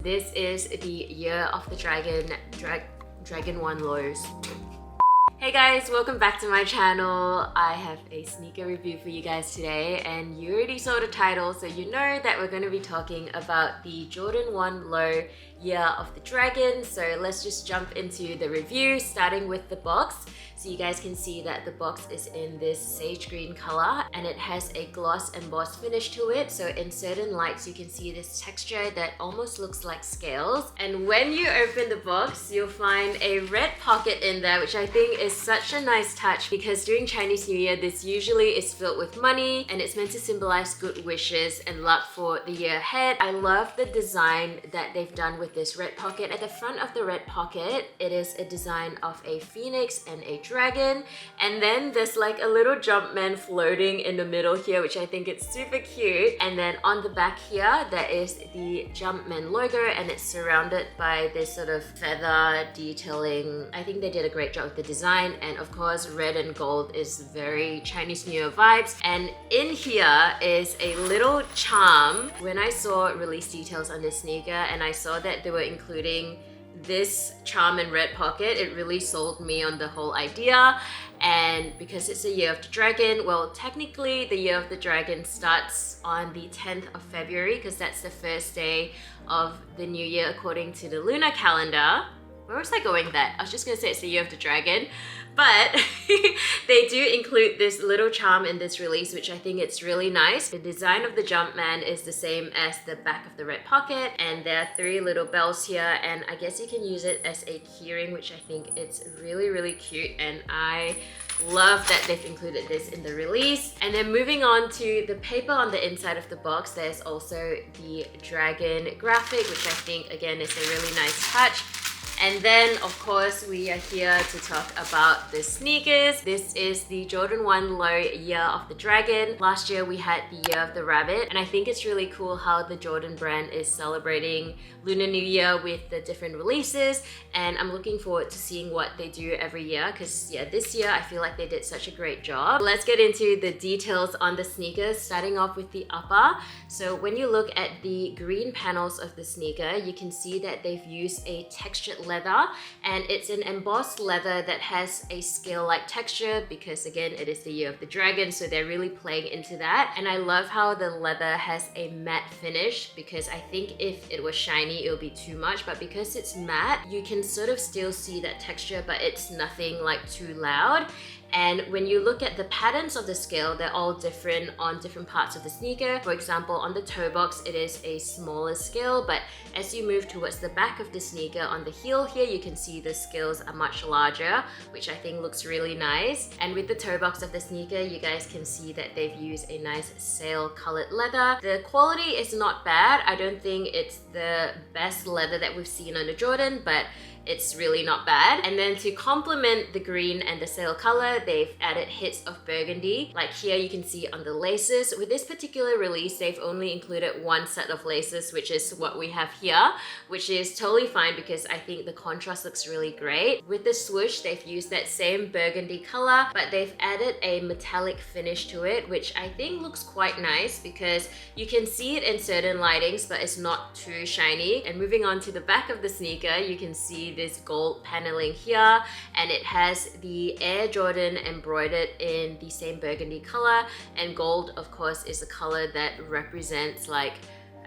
This is the Year of the Dragon 1 lows. Hey guys, welcome back to my channel. I have a sneaker review for you guys today, and you already saw the title, so you know that we're going to be talking about the Jordan 1 Low Year of the Dragon. So let's just jump into the review, starting with the box. So you guys can see that the box is in this sage green color and it has a gloss embossed finish to it. So in certain lights you can see this texture that almost looks like scales. And when you open the box, you'll find a red pocket in there, which I think is such a nice touch because during Chinese New Year, this usually is filled with money and it's meant to symbolize good wishes and luck for the year ahead. I love the design that they've done with this red pocket. At the front of the red pocket, it is a design of a phoenix and a dragon, and then there's like a little Jumpman floating in the middle here, which I think is super cute. And then on the back here, there is the Jumpman logo and it's surrounded by this sort of feather detailing. I think they did a great job with the design, and of course red and gold is very Chinese New Year vibes. And in here is a little charm. When I saw release details on this sneaker and I saw that they were including this charm and red pocket, it really sold me on the whole idea. And because it's the Year of the Dragon, well, technically the Year of the Dragon starts on the 10th of February because that's the first day of the new year according to the lunar calendar. Where was I going with that? I was just gonna say it's the Year of the Dragon, but they do include this little charm in this release, which I think it's really nice. The design of the Jumpman is the same as the back of the red pocket, and there are 3 little bells here, and I guess you can use it as a keyring, which I think it's really cute, and I love that they've included this in the release. And then moving on to the paper on the inside of the box, there's also the dragon graphic, which I think again is a really nice touch. And then, of course, we are here to talk about the sneakers. This is the Jordan 1 Low Year of the Dragon. Last year we had the Year of the Rabbit, and I think it's really cool how the Jordan brand is celebrating Lunar New Year with the different releases, and I'm looking forward to seeing what they do every year because yeah, this year I feel like they did such a great job. Let's get into the details on the sneakers, starting off with the upper. So when you look at the green panels of the sneaker, you can see that they've used a textured leather, and it's an embossed leather that has a scale-like texture because again it is the Year of the Dragon, so they're really playing into that. And I love how the leather has a matte finish because I think if it was shiny it would be too much, but because it's matte you can sort of still see that texture, but it's nothing like too loud. And when you look at the patterns of the scale, they're all different on different parts of the sneaker. For example, on the toe box, it is a smaller scale, but as you move towards the back of the sneaker on the heel here, you can see the scales are much larger, which I think looks really nice. And with the toe box of the sneaker, you guys can see that they've used a nice sail colored leather. The quality is not bad. I don't think it's the best leather that we've seen on the Jordan, but it's really not bad. And then to complement the green and the sail color, they've added hits of burgundy. Like here you can see on the laces. With this particular release, they've only included 1 set of laces, which is what we have here, which is totally fine because I think the contrast looks really great. With the swoosh, they've used that same burgundy color, but they've added a metallic finish to it, which I think looks quite nice because you can see it in certain lightings, but it's not too shiny. And moving on to the back of the sneaker, you can see this gold paneling here, and it has the Air Jordan embroidered in the same burgundy color, and gold of course is a color that represents like,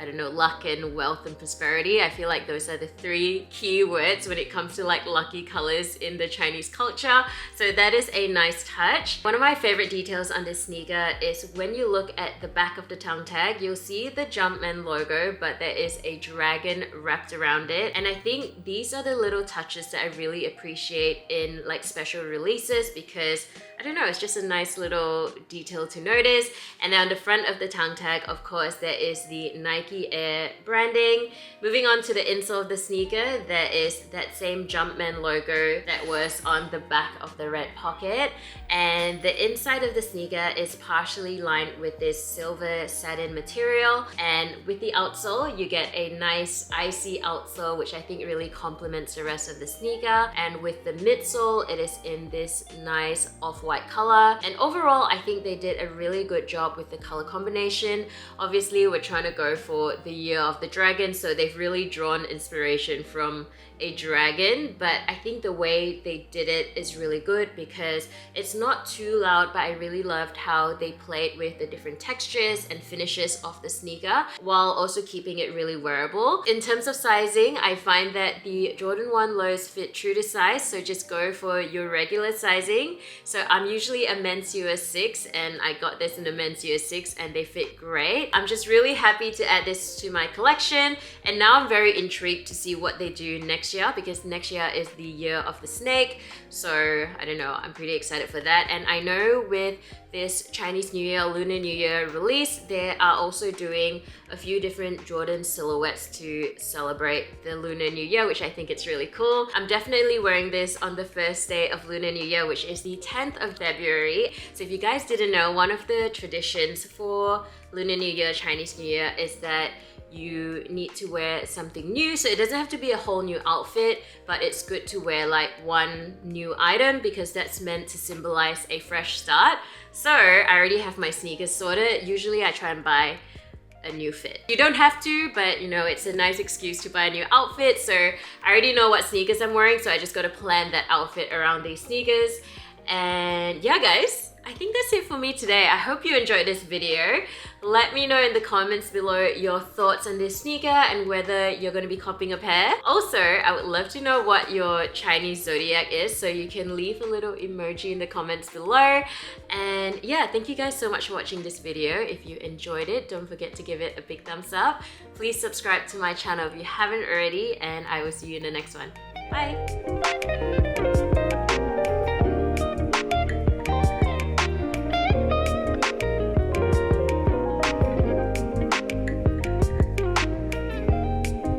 I don't know, luck and wealth and prosperity. I feel like those are the 3 key words when it comes to like lucky colors in the Chinese culture. So that is a nice touch. One of my favorite details on this sneaker is when you look at the back of the tongue tag, you'll see the Jumpman logo, but there is a dragon wrapped around it. And I think these are the little touches that I really appreciate in like special releases because I don't know, it's just a nice little detail to notice. And then on the front of the tongue tag, of course, there is the Nike Air branding. Moving on to the insole of the sneaker, there is that same Jumpman logo that was on the back of the red pocket. And the inside of the sneaker is partially lined with this silver satin material. And with the outsole, you get a nice icy outsole, which I think really complements the rest of the sneaker. And with the midsole, it is in this nice off-white color. And overall, I think they did a really good job with the color combination. Obviously, we're trying to go for for the year of the dragon, so they've really drawn inspiration from a dragon, but I think the way they did it is really good because it's not too loud, but I really loved how they played with the different textures and finishes of the sneaker while also keeping it really wearable. In terms of sizing, I find that the Jordan 1 lows fit true to size, so just go for your regular sizing. So I'm usually a men's US 6 and I got this in a men's US 6 and they fit great. I'm just really happy to add this to my collection, and now I'm very intrigued to see what they do next year, because next year is the year of the snake. So I don't know, I'm pretty excited for that. And I know with this Chinese New Year, Lunar New Year release, they are also doing a few different Jordan silhouettes to celebrate the Lunar New Year, which I think it's really cool. I'm definitely wearing this on the first day of Lunar New Year, which is the 10th of February. So if you guys didn't know, one of the traditions for Lunar New Year, Chinese New Year, is that you need to wear something new. So it doesn't have to be a whole new outfit, but it's good to wear like one new item because that's meant to symbolize a fresh start. So I already have my sneakers sorted. Usually I try and buy a new fit. You don't have to, but you know, it's a nice excuse to buy a new outfit. So I already know what sneakers I'm wearing, so I just got to plan that outfit around these sneakers. And yeah guys, I think that's it for me today. I hope you enjoyed this video. Let me know in the comments below your thoughts on this sneaker and whether you're going to be copying a pair. Also, I would love to know what your Chinese zodiac is, so you can leave a little emoji in the comments below. And yeah, thank you guys so much for watching this video. If you enjoyed it, don't forget to give it a big thumbs up. Please subscribe to my channel if you haven't already, and I will see you in the next one. Bye!